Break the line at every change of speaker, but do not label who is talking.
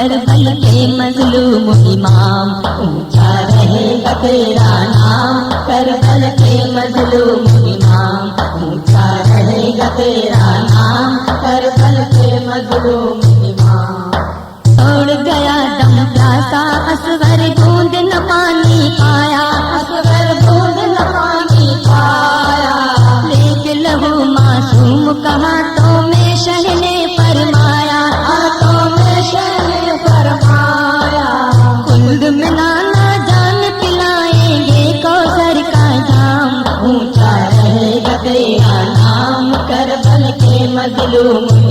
کربل کے مظلوم امام، اونچا رہے گا تیرا نام، کربل کے مظلوم امام، اونچا رہے گا تیرا نام، کربل کے مظلوم امام۔ توڑ گیا دم پیاسا اصغر بوند نہ پانی پایا، اصغر بوند نہ پانی پایا، لیک لہو معصوم کا ہاتھوں میں شہ نے فرمایا، ہاتھوں میں شہ نے فرمایا، خلد میں نانا جان پلائیں گے کوثر کا جام، اونچا رہے گا تیرا نام، کربل کے مظلوم